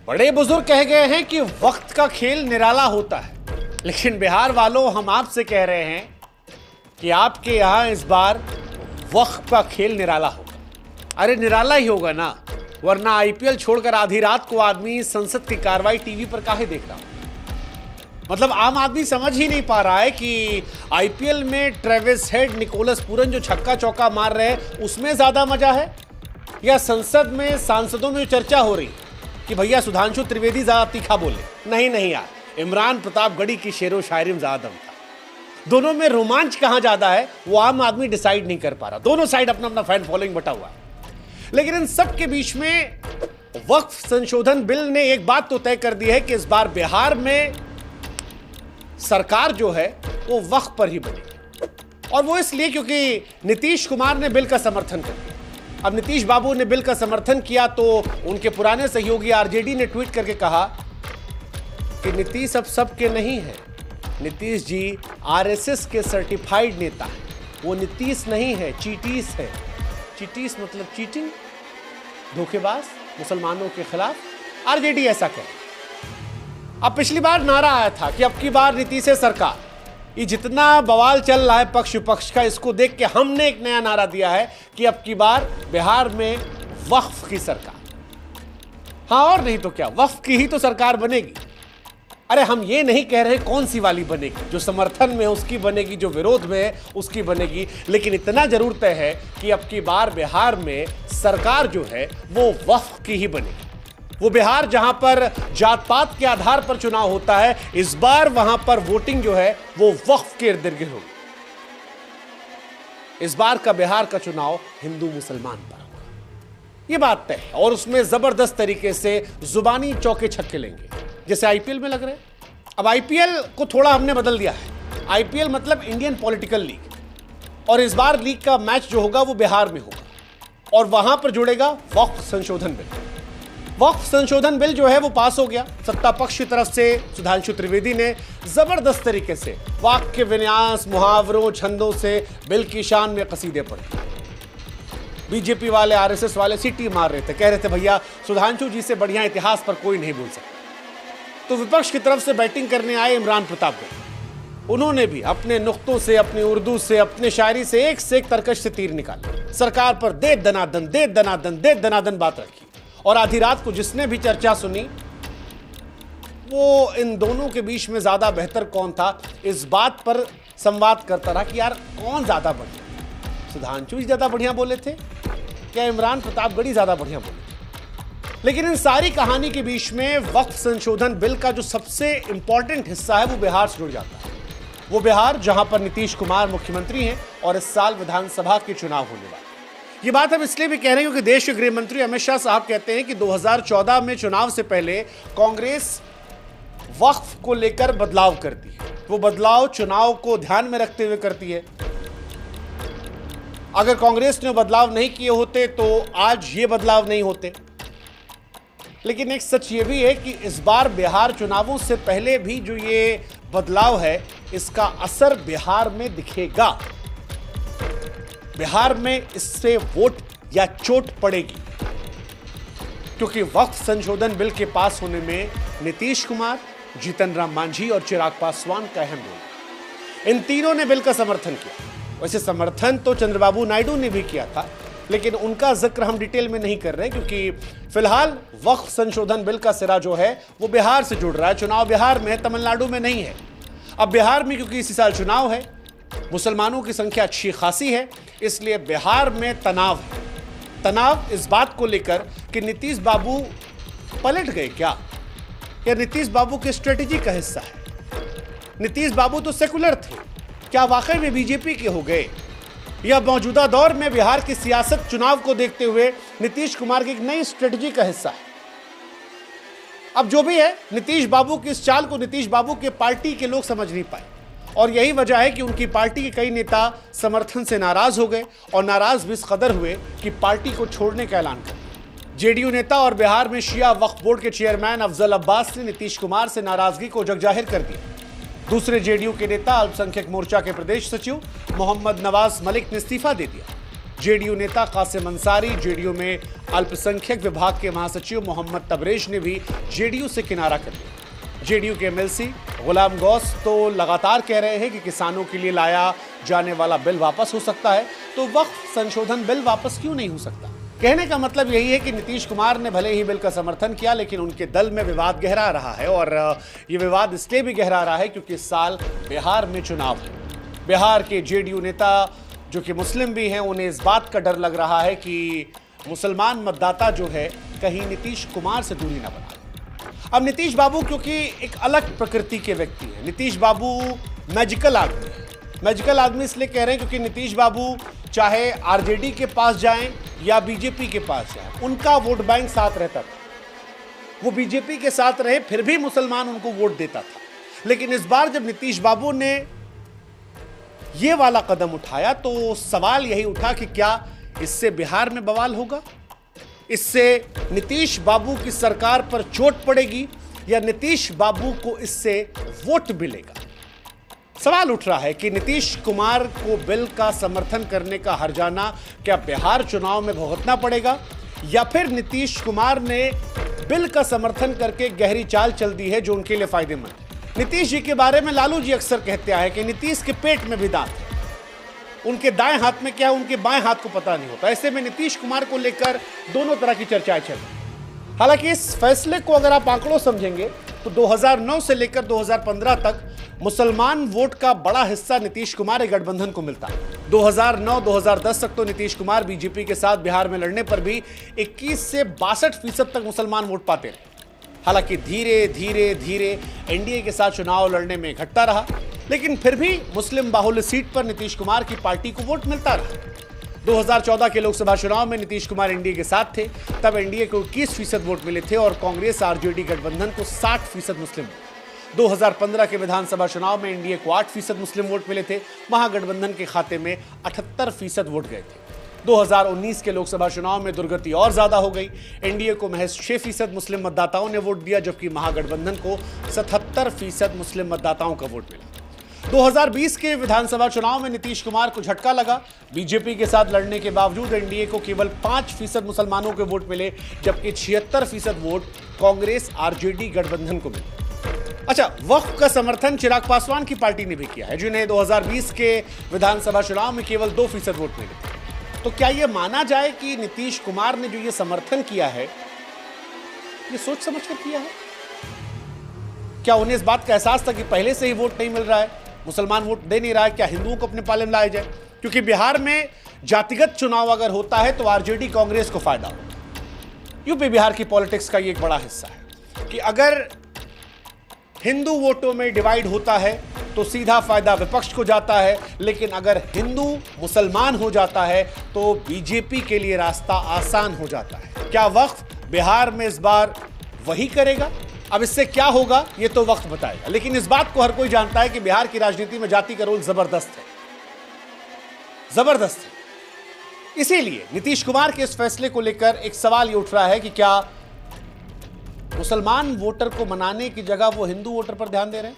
बड़े बुजुर्ग कह गए हैं कि वक्त का खेल निराला होता है, लेकिन बिहार वालों हम आपसे कह रहे हैं कि आपके यहां इस बार वक्त का खेल निराला होगा। अरे निराला ही होगा ना, वरना आईपीएल छोड़कर आधी रात को आदमी संसद की कार्रवाई टीवी पर काहे देख रहा हो। मतलब आम आदमी समझ ही नहीं पा रहा है कि आईपीएल में ट्रेविस हेड, निकोलस पूरन जो छक्का चौका मार रहे हैं उसमें ज्यादा मजा है, या संसद में सांसदों में चर्चा हो रही कि भैया सुधांशु त्रिवेदी ज्यादा तीखा बोले। नहीं यार, इमरान प्रतापगढ़ी की शेरो शायरी में ज्यादा दम था। दोनों में रोमांच कहां ज्यादा है वो आम आदमी डिसाइड नहीं कर पा रहा। दोनों साइड अपना अपना फैन फॉलोइंग बटा हुआ है, लेकिन इन सब के बीच में वक्फ संशोधन बिल ने एक बात तो तय कर दी है कि इस बार बिहार में सरकार जो है वो वक्फ पर ही बनेगी, और वो इसलिए क्योंकि नीतीश कुमार ने बिल का समर्थन कर दिया। अब नीतीश बाबू ने बिल का समर्थन किया तो उनके पुराने सहयोगी आरजेडी ने ट्वीट करके कहा कि नीतीश अब सबके नहीं है, नीतीश जी आरएसएस के सर्टिफाइड नेता है, वो नीतीश नहीं है, चीटीस है। चीटीस मतलब चीटिंग, धोखेबाज, मुसलमानों के खिलाफ। आरजेडी ऐसा कहे। अब पिछली बार नारा आया था कि अब की बार नीतीश सरकार। ये जितना बवाल चल रहा है पक्ष विपक्ष का, इसको देख के हमने एक नया नारा दिया है कि अब की बार बिहार में वक्फ की सरकार। हाँ और नहीं तो क्या, वक्फ की ही तो सरकार बनेगी। अरे हम ये नहीं कह रहे कौन सी वाली बनेगी, जो समर्थन में उसकी बनेगी, जो विरोध में है उसकी बनेगी, लेकिन इतना जरूर तय है कि अब की बार बिहार में सरकार जो है वो वक्फ की ही बनेगी। वो बिहार जहां पर जात पात के आधार पर चुनाव होता है, इस बार वहां पर वोटिंग जो है वो वक्फ के इर्द गिर्द होगी। इस बार का बिहार का चुनाव हिंदू मुसलमान पर होगा, ये बात तय है, और उसमें जबरदस्त तरीके से जुबानी चौके छक्के लेंगे, जैसे आईपीएल में लग रहे हैं। अब आईपीएल को थोड़ा हमने बदल दिया है। आईपीएल मतलब इंडियन पॉलिटिकल लीग, और इस बार लीग का मैच जो होगा वो बिहार में होगा, और वहां पर जुड़ेगा वक्फ संशोधन बिल। वक्फ संशोधन बिल जो है वो पास हो गया। सत्ता पक्ष की तरफ से सुधांशु त्रिवेदी ने जबरदस्त तरीके से वाक्य विन्यास, मुहावरों, छंदों से बिल की शान में कसीदे पढ़े। बीजेपी वाले, आरएसएस वाले सीटी मार रहे थे, कह रहे थे भैया सुधांशु जी से बढ़िया इतिहास पर कोई नहीं बोल सकता। तो विपक्ष की तरफ से बैटिंग करने आए इमरान प्रतापगढ़ी। उन्होंने भी अपने नुक्तों से, अपनी उर्दू से, अपने शायरी से एक तरकश से तीर निकाले। सरकार पर दे दनादन बात रखी, और आधी रात को जिसने भी चर्चा सुनी वो इन दोनों के बीच में ज्यादा बेहतर कौन था इस बात पर संवाद करता रहा कि यार कौन ज्यादा बढ़िया, सुधांशु जी ज्यादा बढ़िया बोले थे क्या इमरान प्रतापगढ़ी ज्यादा बढ़िया बोले थे। लेकिन इन सारी कहानी के बीच में वक्फ संशोधन बिल का जो सबसे इंपॉर्टेंट हिस्सा है वो बिहार से जुड़ जाता है। वो बिहार जहां पर नीतीश कुमार मुख्यमंत्री हैं और इस साल विधानसभा के चुनाव होने वाले। ये बात हम इसलिए भी कह रहे हैं क्योंकि देश के गृह मंत्री अमित शाह साहब कहते हैं कि 2014 में चुनाव से पहले कांग्रेस वक्फ को लेकर बदलाव करती है। वो बदलाव चुनाव को ध्यान में रखते हुए करती है। अगर कांग्रेस ने बदलाव नहीं किए होते तो आज ये बदलाव नहीं होते। लेकिन एक सच ये भी है कि इस बार बिहार चुनावों से पहले भी जो ये बदलाव है इसका असर बिहार में दिखेगा। बिहार में इससे वोट या चोट पड़ेगी, क्योंकि वक्फ संशोधन बिल के पास होने में नीतीश कुमार, जीतन राम मांझी और चिराग पासवान का अहम रोल। इन तीनों ने बिल का समर्थन किया। वैसे समर्थन तो चंद्रबाबू नायडू ने भी किया था, लेकिन उनका जिक्र हम डिटेल में नहीं कर रहे क्योंकि फिलहाल वक्फ संशोधन बिल का सिरा जो है वो बिहार से जुड़ रहा है। चुनाव बिहार में है, तमिलनाडु में नहीं है। अब बिहार में क्योंकि इसी साल चुनाव है, मुसलमानों की संख्या अच्छी खासी है, इसलिए बिहार में तनाव है। तनाव इस बात को लेकर कि नीतीश बाबू पलट गए क्या, या नीतीश बाबू की स्ट्रेटेजी का हिस्सा है। नीतीश बाबू तो सेकुलर थे, क्या वाकई में बीजेपी के हो गए, या मौजूदा दौर में बिहार की सियासत चुनाव को देखते हुए नीतीश कुमार की एक नई स्ट्रेटेजी का हिस्सा है। अब जो भी है, नीतीश बाबू की इस चाल को नीतीश बाबू के पार्टी के लोग समझ नहीं पाए, और यही वजह है कि उनकी पार्टी के कई नेता समर्थन से नाराज हो गए, और नाराज भी इस कदर हुए कि पार्टी को छोड़ने का ऐलान कर दिया। जेडीयू नेता और बिहार में शिया वक्फ बोर्ड के चेयरमैन अफजल अब्बास ने नीतीश कुमार से नाराजगी को जगजाहिर कर दिया। दूसरे जेडीयू के नेता अल्पसंख्यक मोर्चा के प्रदेश सचिव मोहम्मद नवाज मलिक ने इस्तीफा दे दिया। जेडीयू नेता कासिम अंसारी, जेडीयू में अल्पसंख्यक विभाग के महासचिव मोहम्मद तबरेज ने भी जेडीयू से किनारा कर लिया। जेडीयू के एमएलसी गुलाम गौस तो लगातार कह रहे हैं कि किसानों के लिए लाया जाने वाला बिल वापस हो सकता है, तो वक्फ संशोधन बिल वापस क्यों नहीं हो सकता। कहने का मतलब यही है कि नीतीश कुमार ने भले ही बिल का समर्थन किया, लेकिन उनके दल में विवाद गहरा रहा है, और ये विवाद इसलिए भी गहरा रहा है क्योंकि इस साल बिहार में चुनाव है। बिहार के जेडीयू नेता जो कि मुस्लिम भी हैं, उन्हें इस बात का डर लग रहा है कि मुसलमान मतदाता जो है कहीं नीतीश कुमार से दूरी ना बना ले। अब नीतीश बाबू क्योंकि एक अलग प्रकृति के व्यक्ति हैं, नीतीश बाबू मैजिकल आदमी है। मैजिकल आदमी इसलिए कह रहे हैं क्योंकि नीतीश बाबू चाहे आरजेडी के पास जाएं या बीजेपी के पास जाएं, उनका वोट बैंक साथ रहता था। वो बीजेपी के साथ रहे फिर भी मुसलमान उनको वोट देता था। लेकिन इस बार जब नीतीश बाबू ने ये वाला कदम उठाया तो सवाल यही उठा कि क्या इससे बिहार में बवाल होगा, इससे नीतीश बाबू की सरकार पर चोट पड़ेगी, या नीतीश बाबू को इससे वोट मिलेगा। सवाल उठ रहा है कि नीतीश कुमार को बिल का समर्थन करने का हर्जाना क्या बिहार चुनाव में भुगतना पड़ेगा, या फिर नीतीश कुमार ने बिल का समर्थन करके गहरी चाल चल दी है जो उनके लिए फायदेमंद है। नीतीश जी के बारे में लालू जी अक्सर कहते हैं कि नीतीश के पेट में भी दांत है, उनके दाएं हाथ में क्या है उनके बाएं हाथ को पता नहीं होता। ऐसे में नीतीश कुमार को लेकर दोनों तरह की चर्चाएं चल रही। हालांकि इस फैसले को अगर आप आंकड़ों समझेंगे तो 2009 से लेकर 2015 तक मुसलमान वोट का बड़ा हिस्सा नीतीश कुमार गठबंधन को मिलता है। 2009-2010 तक तो नीतीश कुमार बीजेपी के साथ बिहार में लड़ने पर भी 21 से 62% तक मुसलमान वोट पाते रहे। हालांकि धीरे धीरे धीरे एनडीए के साथ चुनाव लड़ने में घटता रहा, लेकिन फिर भी मुस्लिम बाहुल्य सीट पर नीतीश कुमार की पार्टी को वोट मिलता रहा। 2014 के लोकसभा चुनाव में नीतीश कुमार एनडीए के साथ थे, तब एनडीए को 21% वोट मिले थे और कांग्रेस आरजेडी गठबंधन को 60% मुस्लिम वोट। 2015 के विधानसभा चुनाव में एनडीए को 8% मुस्लिम वोट मिले थे, महागठबंधन के खाते में 78% वोट गए थे। 2019 के लोकसभा चुनाव में दुर्गति और ज्यादा हो गई, एनडीए को महज 6% मुस्लिम मतदाताओं ने वोट दिया, जबकि महागठबंधन को 77% मुस्लिम मतदाताओं का वोट मिला। 2020 के विधानसभा चुनाव में नीतीश कुमार को झटका लगा। बीजेपी के साथ लड़ने के बावजूद एनडीए को केवल 5% मुसलमानों के वोट मिले, जबकि 76% वोट कांग्रेस आरजेडी गठबंधन को मिले। अच्छा, वक्फ का समर्थन चिराग पासवान की पार्टी ने भी किया है, जिन्हें 2020 के विधानसभा चुनाव में केवल 2% वोट मिले। तो क्या यह माना जाए कि नीतीश कुमार ने जो ये समर्थन किया है, ये सोच समझकर किया है? क्या उन्हें इस बात का एहसास था कि पहले से ही वोट नहीं मिल रहा है, मुसलमान वोट दे नहीं रहा है, क्या हिंदुओं को अपने पाले में लाया जाए? क्योंकि बिहार में जातिगत चुनाव अगर होता है तो आरजेडी कांग्रेस को फायदा होगा। यूपी बिहार की पॉलिटिक्स का ये एक बड़ा हिस्सा है कि अगर हिंदू वोटों में डिवाइड होता है तो सीधा फायदा विपक्ष को जाता है, लेकिन अगर हिंदू मुसलमान हो जाता है तो बीजेपी के लिए रास्ता आसान हो जाता है। क्या वक्फ बिहार में इस बार वही करेगा? अब इससे क्या होगा ये तो वक्त बताएगा, लेकिन इस बात को हर कोई जानता है कि बिहार की राजनीति में जाति का रोल जबरदस्त है, जबरदस्त है। इसीलिए नीतीश कुमार के इस फैसले को लेकर एक सवाल ये उठ रहा है कि क्या मुसलमान वोटर को मनाने की जगह वो हिंदू वोटर पर ध्यान दे रहे हैं।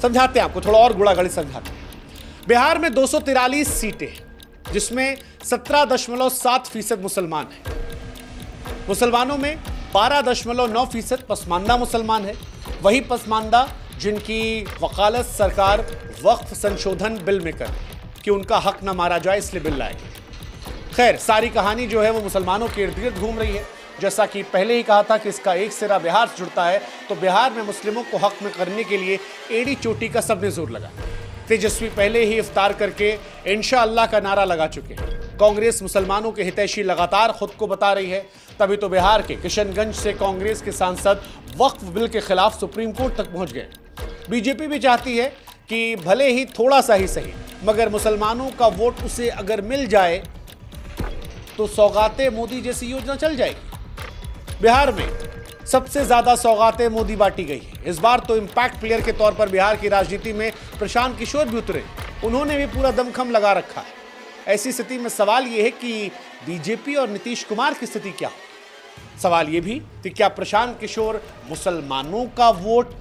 समझाते हैं आपको, थोड़ा और गुड़ागड़ी समझाते हैं। बिहार में 243 सीटें हैं, जिसमें 17.7% मुसलमान हैं। मुसलमानों में 12.9% पसमानदा मुसलमान है। वही पसमानदा जिनकी वकालत सरकार वक्फ संशोधन बिल में कर कि उनका हक न मारा जाए, इसलिए बिल लाएगी। खैर, सारी कहानी जो है वो मुसलमानों के इर्द गिर्द घूम रही है। जैसा कि पहले ही कहा था कि इसका एक सिरा बिहार से जुड़ता है, तो बिहार में मुस्लिमों को हक में करने के लिए एड़ी चोटी का सबने जोर लगा। तेजस्वी पहले ही इफ्तार करके इंशाअल्लाह का नारा लगा चुके हैं। कांग्रेस मुसलमानों के हितैषी लगातार खुद को बता रही है, तभी तो बिहार के किशनगंज से कांग्रेस के सांसद वक्फ बिल के खिलाफ सुप्रीम कोर्ट तक पहुंच गए। बीजेपी भी चाहती है कि भले ही थोड़ा सा ही सही, मगर मुसलमानों का वोट उसे अगर मिल जाए तो सौगातें मोदी जैसी योजना चल जाएगी। बिहार में सबसे ज्यादा सौगातें मोदी बांटी गई है। इस बार तो इंपैक्ट प्लेयर के तौर पर बिहार की राजनीति में प्रशांत किशोर भी उतरे, उन्होंने भी पूरा दमखम लगा रखा है। ऐसी स्थिति में सवाल यह है कि बीजेपी और नीतीश कुमार की स्थिति क्या हो। सवाल यह भी कि क्या प्रशांत किशोर मुसलमानों का वोट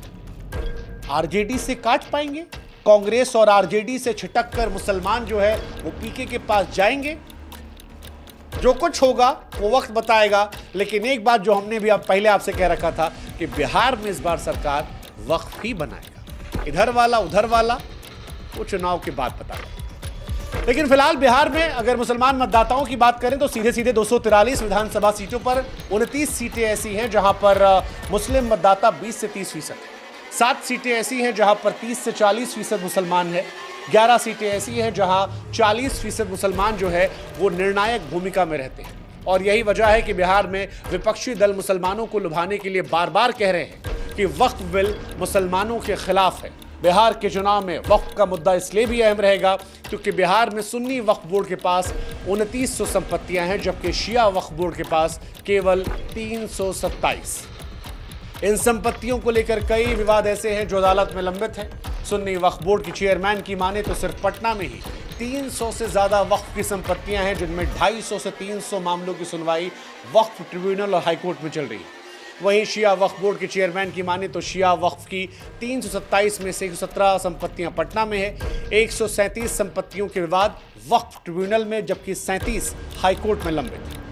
आरजेडी से काट पाएंगे? कांग्रेस और आरजेडी से छिटक कर मुसलमान जो है वो पीके के पास जाएंगे, जो कुछ होगा वो वक्त बताएगा, लेकिन एक बात जो हमने भी अब पहले आपसे कह रखा था कि बिहार में इस बार सरकार वक्फ ही बनाएगा। इधर वाला उधर वाला वो चुनाव के बाद बताएगा। लेकिन फिलहाल बिहार में अगर मुसलमान मतदाताओं की बात करें तो सीधे सीधे 243 विधानसभा सीटों पर 29 सीटें ऐसी हैं जहां पर मुस्लिम मतदाता 20 से 30% है। 7 सीटें ऐसी हैं जहां पर 30 से 40% मुसलमान है। 11 सीटें ऐसी हैं जहां 40% मुसलमान जो है वो निर्णायक भूमिका में रहते हैं। और यही वजह है कि बिहार में विपक्षी दल मुसलमानों को लुभाने के लिए बार बार कह रहे हैं कि वक्फ बिल मुसलमानों के खिलाफ है। बिहार के चुनाव में वक्फ का मुद्दा इसलिए भी अहम रहेगा क्योंकि बिहार में सुन्नी वक्फ बोर्ड के पास 2900 संपत्तियां हैं, जबकि शिया वक्फ बोर्ड के पास केवल 327। इन संपत्तियों को लेकर कई विवाद ऐसे हैं जो अदालत में लंबित हैं। सुन्नी वक्फ बोर्ड की चेयरमैन की माने तो सिर्फ पटना में ही 300 से ज्यादा वक्फ की संपत्तियां हैं, जिनमें 250 से 300 मामलों की सुनवाई वक्फ ट्रिब्यूनल और हाईकोर्ट में चल रही है। वहीं शिया वक्फ बोर्ड के चेयरमैन की माने तो शिया वक्फ की 327 में से 117 संपत्तियां पटना में है। 137 संपत्तियों के विवाद वक्फ ट्रिब्यूनल में, जबकि 37 हाईकोर्ट में लंबित है।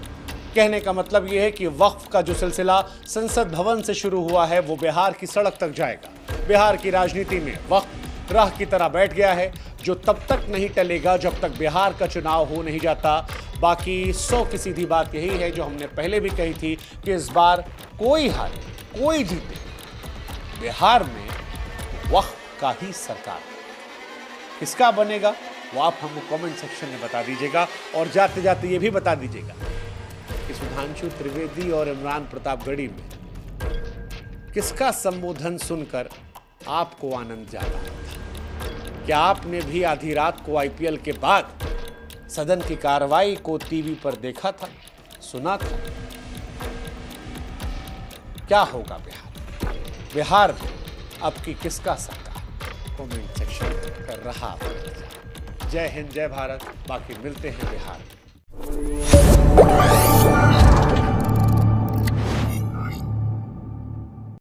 कहने का मतलब यह है कि वक्फ का जो सिलसिला संसद भवन से शुरू हुआ है वो बिहार की सड़क तक जाएगा। बिहार की राजनीति में वक्फ राह की तरह बैठ गया है, जो तब तक नहीं टलेगा जब तक बिहार का चुनाव हो नहीं जाता। बाकी 100 की सीधी बात यही है जो हमने पहले भी कही थी कि इस बार कोई हारे कोई जीते, बिहार में वक्फ का ही सरकार। किसका बनेगा वो आप हमको कमेंट सेक्शन में बता दीजिएगा। और जाते जाते ये भी बता दीजिएगा कि सुधांशु त्रिवेदी और इमरान प्रतापगढ़ी में किसका संबोधन सुनकर आपको आनंद जा रहा था। क्या आपने भी आधी रात को आईपीएल के बाद सदन की कार्रवाई को टीवी पर देखा था, सुना था? क्या होगा बिहार में अब की किसका सरकार? कमेंट सेक्शन कर रहा। जय हिंद, जय भारत। बाकी मिलते हैं बिहार में।